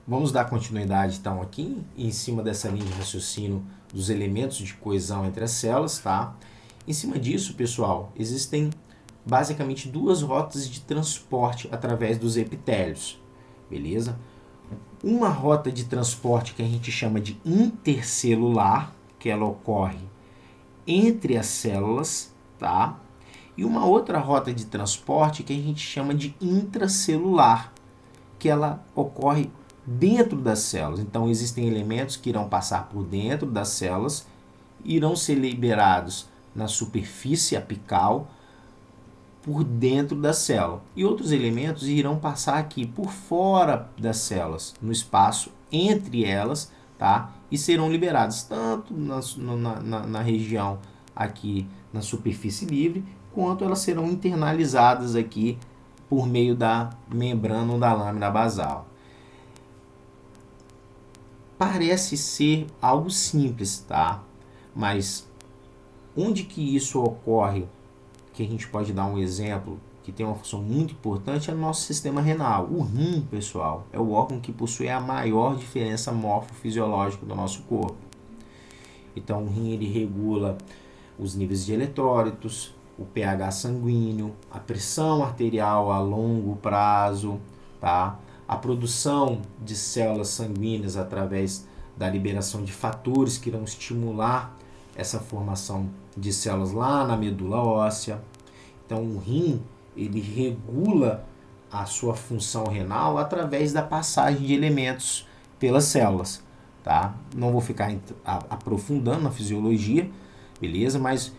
Vamos dar continuidade então aqui em cima dessa linha de raciocínio dos elementos de coesão entre as células, tá? Em cima disso, pessoal, existem basicamente duas rotas de transporte através dos epitélios, beleza? Uma rota de transporte que a gente chama de intercelular, que ela ocorre entre as células, tá? E uma outra rota de transporte que a gente chama de intracelular, que ela ocorre dentro das células. Então, existem elementos que irão passar por dentro das células, irão ser liberados na superfície apical, por dentro da célula. E outros elementos irão passar aqui por fora das células, no espaço entre elas, tá? E serão liberados tanto na região aqui na superfície livre, quanto elas serão internalizadas aqui por meio da membrana ou da lâmina basal. Parece ser algo simples, tá? Mas onde que isso ocorre, que a gente pode dar um exemplo, que tem uma função muito importante, é o nosso sistema renal. O rim, pessoal, é o órgão que possui a maior diferença morfofisiológica do nosso corpo. Então, o rim ele regula os níveis de eletrólitos, o pH sanguíneo, a pressão arterial a longo prazo, tá? A produção de células sanguíneas através da liberação de fatores que irão estimular essa formação de células lá na medula óssea. Então, o rim ele regula a sua função renal através da passagem de elementos pelas células, tá? Não vou ficar aprofundando na fisiologia, beleza? Mas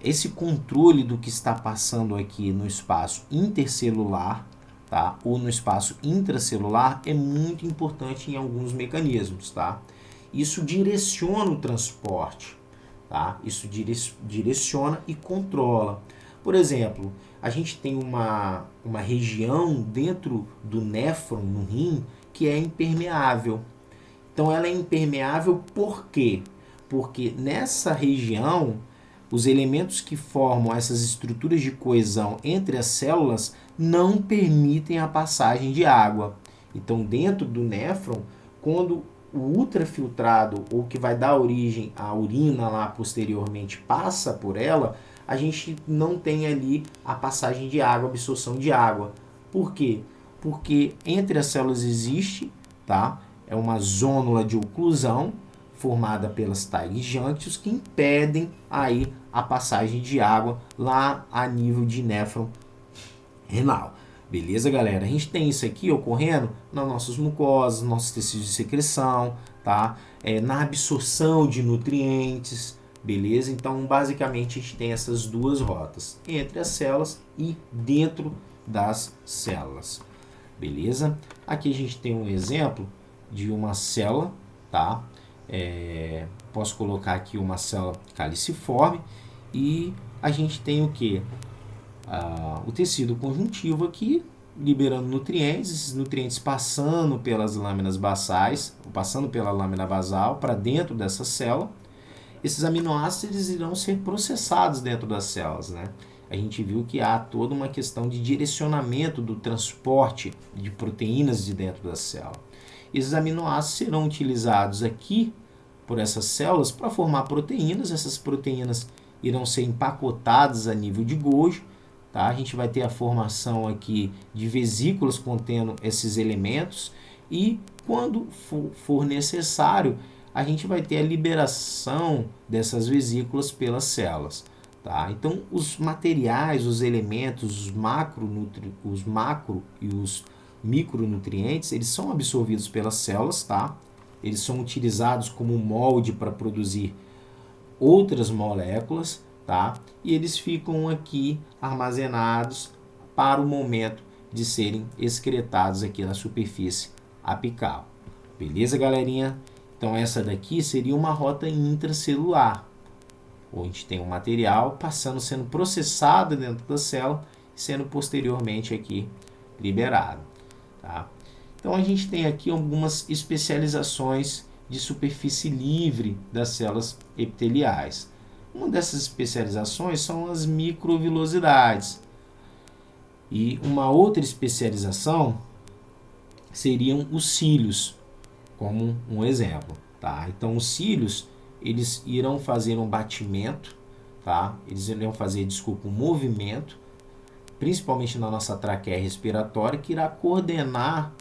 esse controle do que está passando aqui no espaço intercelular, tá? Ou no espaço intracelular é muito importante em alguns mecanismos, tá? Isso direciona o transporte, tá? Isso direciona e controla. Por exemplo, a gente tem uma região dentro do néfron, no rim, que é impermeável. Então ela é impermeável por quê? Porque nessa região, os elementos que formam essas estruturas de coesão entre as células não permitem a passagem de água. Então dentro do néfron, quando o ultrafiltrado, ou que vai dar origem à urina lá posteriormente, passa por ela, a gente não tem ali a passagem de água, a absorção de água. Por quê? Porque entre as células existe, tá? É uma zônula de oclusão formada pelas tight junctions que impedem aí a passagem de água lá a nível de néfron renal. Beleza, galera? A gente tem isso aqui ocorrendo nas nossas mucosas, nossos tecidos de secreção, tá? Na absorção de nutrientes, beleza? Então, basicamente, a gente tem essas duas rotas, entre as células e dentro das células, beleza? Aqui a gente tem um exemplo de uma célula, tá? Posso colocar aqui uma célula caliciforme e a gente tem o que? O tecido conjuntivo aqui, liberando nutrientes, esses nutrientes passando pelas lâminas basais, passando pela lâmina basal para dentro dessa célula. Esses aminoácidos irão ser processados dentro das células, né? A gente viu que há toda uma questão de direcionamento do transporte de proteínas de dentro da célula. Esses aminoácidos serão utilizados aqui por essas células para formar proteínas. Essas proteínas irão ser empacotadas a nível de Golgi. Tá? A gente vai ter a formação aqui de vesículas contendo esses elementos e quando for necessário, a gente vai ter a liberação dessas vesículas pelas células. Tá? Então, os materiais, os elementos, os macro e os micronutrientes, eles são absorvidos pelas células, tá? Eles são utilizados como molde para produzir outras moléculas, tá? E eles ficam aqui armazenados para o momento de serem excretados aqui na superfície apical. Beleza, galerinha? Então essa daqui seria uma rota intracelular, onde a gente tem um material sendo processado dentro da célula e sendo posteriormente aqui liberado, tá? Então a gente tem aqui algumas especializações de superfície livre das células epiteliais. Uma dessas especializações são as microvilosidades. E uma outra especialização seriam os cílios, como um exemplo, tá? Então os cílios, eles irão fazer um batimento, tá? Eles irão fazer, desculpa, um movimento, principalmente na nossa traqueia respiratória, que irá coordenar,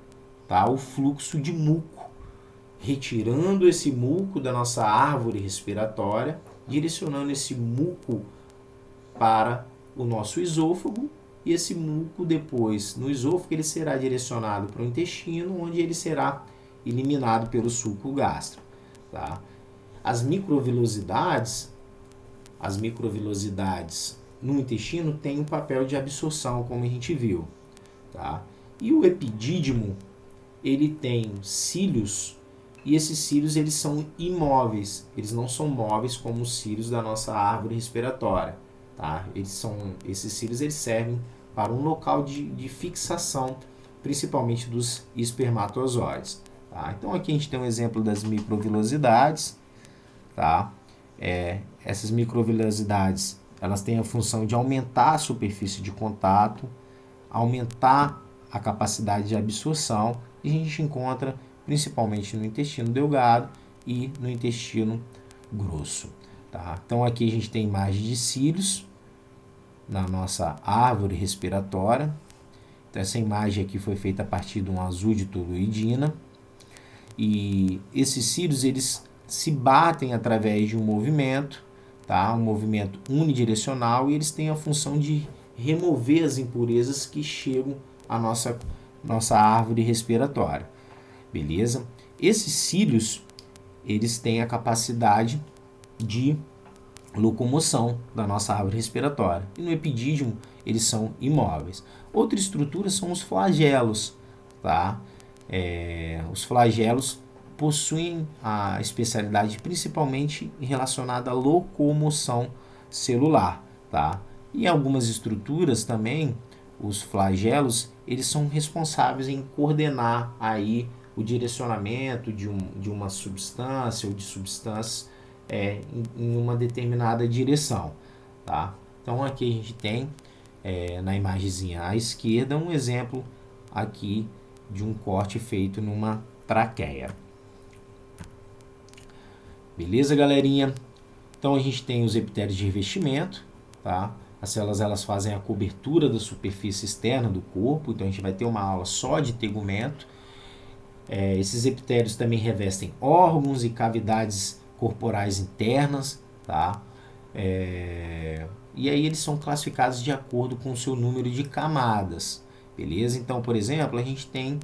tá, o fluxo de muco, retirando esse muco da nossa árvore respiratória, direcionando esse muco para o nosso esôfago, e esse muco depois no esôfago ele será direcionado para o intestino, onde ele será eliminado pelo suco gástrico, tá? As microvilosidades no intestino têm um papel de absorção, como a gente viu, tá? E o epidídimo, ele tem cílios, e esses cílios eles são imóveis, eles não são móveis como os cílios da nossa árvore respiratória, tá? Esses cílios eles servem para um local de fixação, principalmente dos espermatozoides, tá? Então aqui a gente tem um exemplo das microvilosidades, tá? Essas microvilosidades, elas têm a função de aumentar a superfície de contato, aumentar a capacidade de absorção, e a gente encontra principalmente no intestino delgado e no intestino grosso, tá? Então aqui a gente tem imagem de cílios na nossa árvore respiratória. Então essa imagem aqui foi feita a partir de um azul de toluidina, e esses cílios eles se batem através de um movimento, tá? Um movimento unidirecional, e eles têm a função de remover as impurezas que chegam à nossa árvore respiratória, beleza? Esses cílios, eles têm a capacidade de locomoção da nossa árvore respiratória, e no epidídimo eles são imóveis. Outra estrutura são os flagelos, tá? Os flagelos possuem a especialidade principalmente relacionada à locomoção celular, tá? E algumas estruturas também, os flagelos, eles são responsáveis em coordenar aí o direcionamento de uma substância ou de substâncias em uma determinada direção, tá? Então aqui a gente tem na imagenzinha à esquerda um exemplo aqui de um corte feito numa traqueia. Beleza, galerinha? Então a gente tem os epitélios de revestimento, tá? As células elas fazem a cobertura da superfície externa do corpo, então a gente vai ter uma aula só de tegumento. Esses epitélios também revestem órgãos e cavidades corporais internas, tá? E aí eles são classificados de acordo com o seu número de camadas, beleza? Então, por exemplo, a gente tem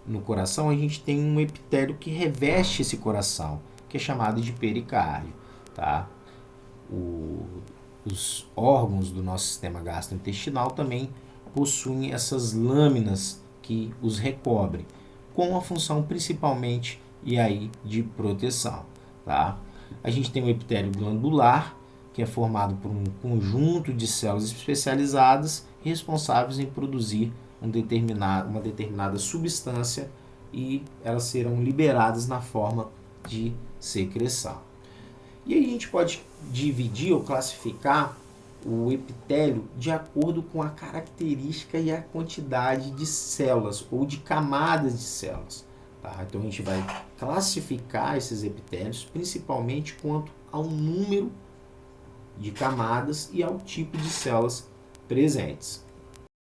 no coração, a gente tem um epitélio que reveste esse coração, que é chamado de pericárdio, tá? Os órgãos do nosso sistema gastrointestinal também possuem essas lâminas que os recobrem, com a função principalmente e aí de proteção, tá? A gente tem o epitélio glandular, que é formado por um conjunto de células especializadas responsáveis em produzir uma determinada substância, e elas serão liberadas na forma de secreção. E aí a gente pode dividir ou classificar o epitélio de acordo com a característica e a quantidade de células ou de camadas de células, tá? Então a gente vai classificar esses epitélios principalmente quanto ao número de camadas e ao tipo de células presentes.